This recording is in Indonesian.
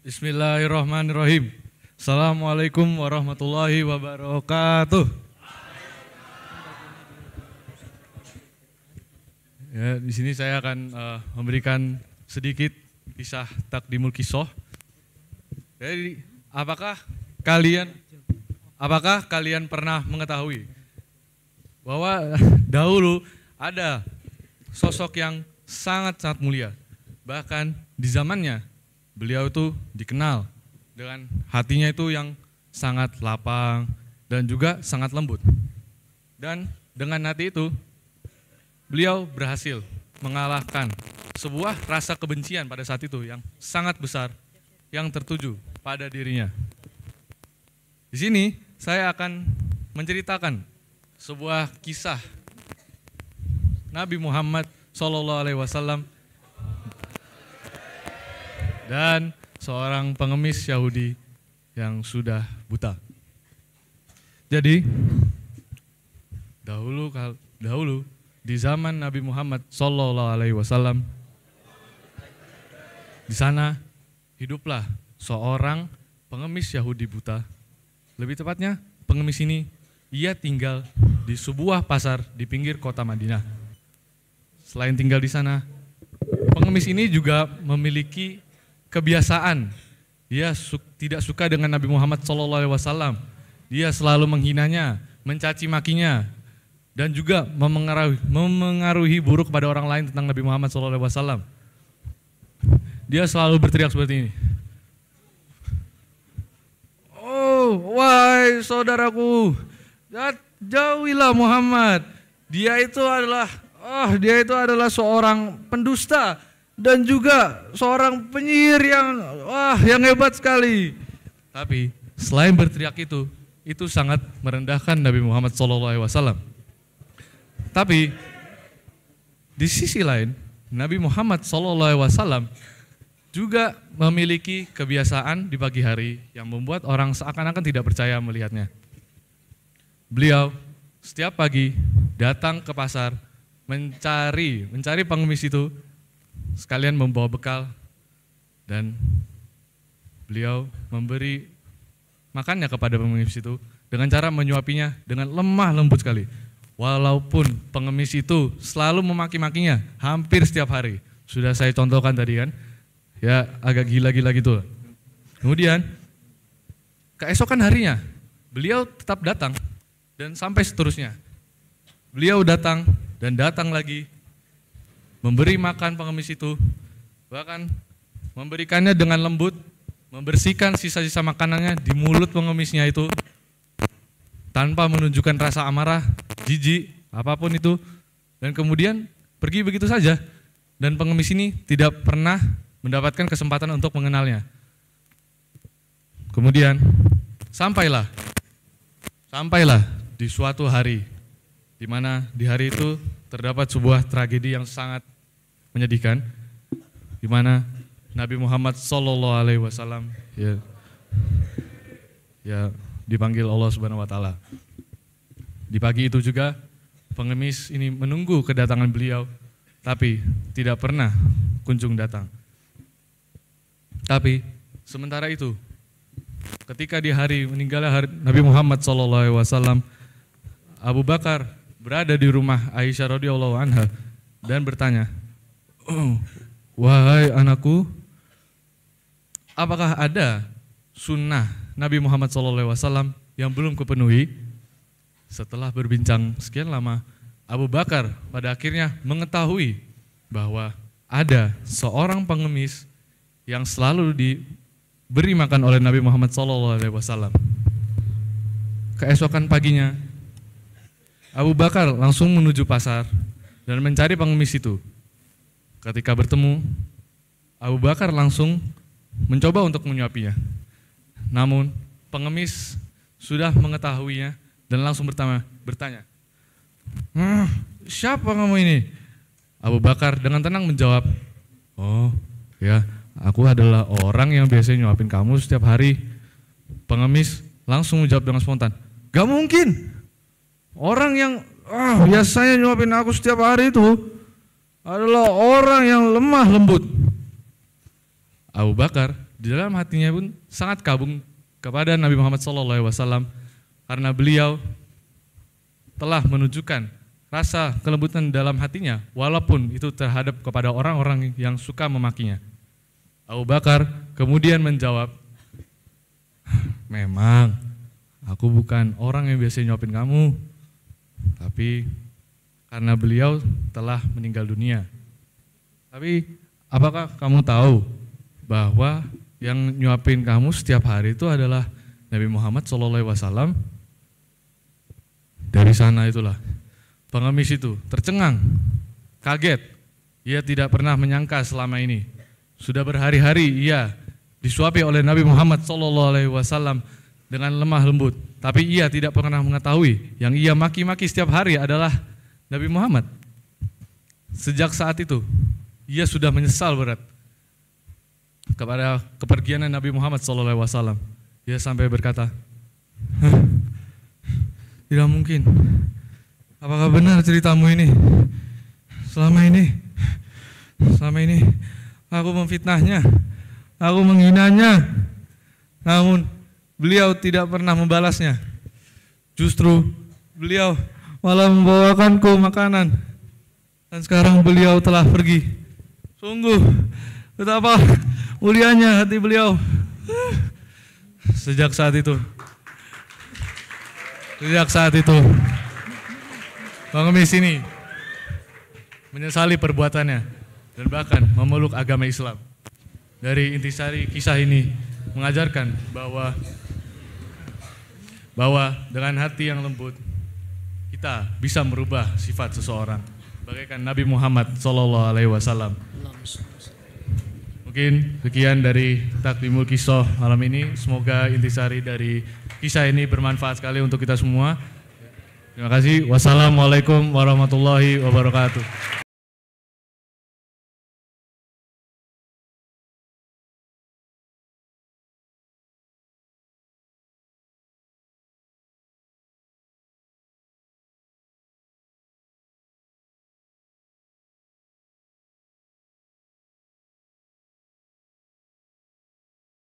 Bismillahirrahmanirrahim. Assalamualaikum warahmatullahi wabarakatuh. Ya, di sini saya akan memberikan sedikit kisah takdimul kisah. Jadi, apakah kalian pernah mengetahui bahwa dahulu ada sosok yang sangat-sangat mulia, bahkan di zamannya beliau itu dikenal dengan hatinya itu yang sangat lapang dan juga sangat lembut. Dan dengan hati itu beliau berhasil mengalahkan sebuah rasa kebencian pada saat itu yang sangat besar yang tertuju pada dirinya. Di sini saya akan menceritakan sebuah kisah Nabi Muhammad SAW dan seorang pengemis Yahudi yang sudah buta. Jadi dahulu di zaman Nabi Muhammad SAW, di sana hiduplah seorang pengemis Yahudi buta. Lebih tepatnya, pengemis ini ia tinggal di sebuah pasar di pinggir kota Madinah. Selain tinggal di sana, pengemis ini juga memiliki kebiasaan. Dia tidak suka dengan Nabi Muhammad SAW. Dia selalu menghinanya, mencaci makinya, dan juga memengaruhi buruk kepada orang lain tentang Nabi Muhammad SAW. Dia selalu berteriak seperti ini. Oh, wahai saudaraku, jauhilah Muhammad. Dia itu adalah seorang pendusta dan juga seorang penyihir yang hebat sekali. Tapi selain berteriak itu sangat merendahkan Nabi Muhammad SAW. Tapi di sisi lain, Nabi Muhammad SAW juga memiliki kebiasaan di pagi hari yang membuat orang seakan-akan tidak percaya melihatnya. Beliau setiap pagi datang ke pasar mencari pengemis itu, sekalian membawa bekal, dan beliau memberi makannya kepada pengemis itu dengan cara menyuapinya dengan lemah lembut sekali. Walaupun pengemis itu selalu memaki-makinya hampir setiap hari. Sudah saya contohkan tadi kan, ya agak gila-gila gitu. Kemudian keesokan harinya beliau tetap datang dan sampai seterusnya. Beliau datang dan datang lagi, memberi makan pengemis itu, bahkan memberikannya dengan lembut, membersihkan sisa-sisa makanannya di mulut pengemisnya itu, tanpa menunjukkan rasa amarah, jijik, apapun itu, dan kemudian pergi begitu saja, dan pengemis ini tidak pernah mendapatkan kesempatan untuk mengenalnya. Kemudian sampailah di suatu hari, di mana di hari itu terdapat sebuah tragedi yang sangat menyedihkan, di mana Nabi Muhammad SAW dipanggil Allah Subhanahu wa taala. Di pagi itu juga pengemis ini menunggu kedatangan beliau, tapi tidak pernah kunjung datang. Tapi sementara itu, ketika di hari meninggalnya Nabi Muhammad SAW, Abu Bakar berada di rumah Aisyah radhiyallahu anha dan bertanya, "Oh, wahai anakku, apakah ada sunnah Nabi Muhammad SAW yang belum kupenuhi?" Setelah berbincang sekian lama, Abu Bakar pada akhirnya mengetahui bahwa ada seorang pengemis yang selalu diberi makan oleh Nabi Muhammad SAW. Keesokan paginya, Abu Bakar langsung menuju pasar dan mencari pengemis itu. Ketika bertemu, Abu Bakar langsung mencoba untuk menyuapinya. Namun pengemis sudah mengetahuinya dan langsung bertanya, "Siapa kamu ini?" Abu Bakar dengan tenang menjawab, "Oh ya, aku adalah orang yang biasanya nyuapin kamu setiap hari." Pengemis langsung menjawab dengan spontan, "Gak mungkin, orang yang biasanya nyuapin aku setiap hari itu adalah orang yang lemah lembut." Abu Bakar di dalam hatinya pun sangat kagum kepada Nabi Muhammad SAW karena beliau telah menunjukkan rasa kelembutan dalam hatinya walaupun itu terhadap kepada orang-orang yang suka memakinya. Abu Bakar kemudian menjawab, memang aku bukan orang yang biasa nyuapin kamu, tapi karena beliau telah meninggal dunia. Tapi apakah kamu tahu bahwa yang nyuapin kamu setiap hari itu adalah Nabi Muhammad SAW? Dari sana itulah pengemis itu tercengang, kaget. Ia tidak pernah menyangka selama ini. Sudah berhari-hari ia disuapi oleh Nabi Muhammad SAW dengan lemah lembut. Tapi ia tidak pernah mengetahui yang ia maki-maki setiap hari adalah Nabi Muhammad. Sejak saat itu, ia sudah menyesal berat kepada kepergian Nabi Muhammad SAW. Ia sampai berkata, tidak mungkin. Apakah benar ceritamu ini? Selama ini aku memfitnahnya, aku menghinanya. Namun beliau tidak pernah membalasnya. Justru beliau malah membawakanku makanan. Dan sekarang beliau telah pergi. Sungguh betapa mulianya hati beliau. Sejak saat itu pengemis ini menyesali perbuatannya dan bahkan memeluk agama Islam. Dari intisari kisah ini mengajarkan bahwa dengan hati yang lembut kita bisa merubah sifat seseorang, bagaikan Nabi Muhammad SAW. Mungkin sekian dari Taklimul Kisah malam ini. Semoga intisari dari kisah ini bermanfaat sekali untuk kita semua. Terima kasih. Wassalamualaikum warahmatullahi wabarakatuh.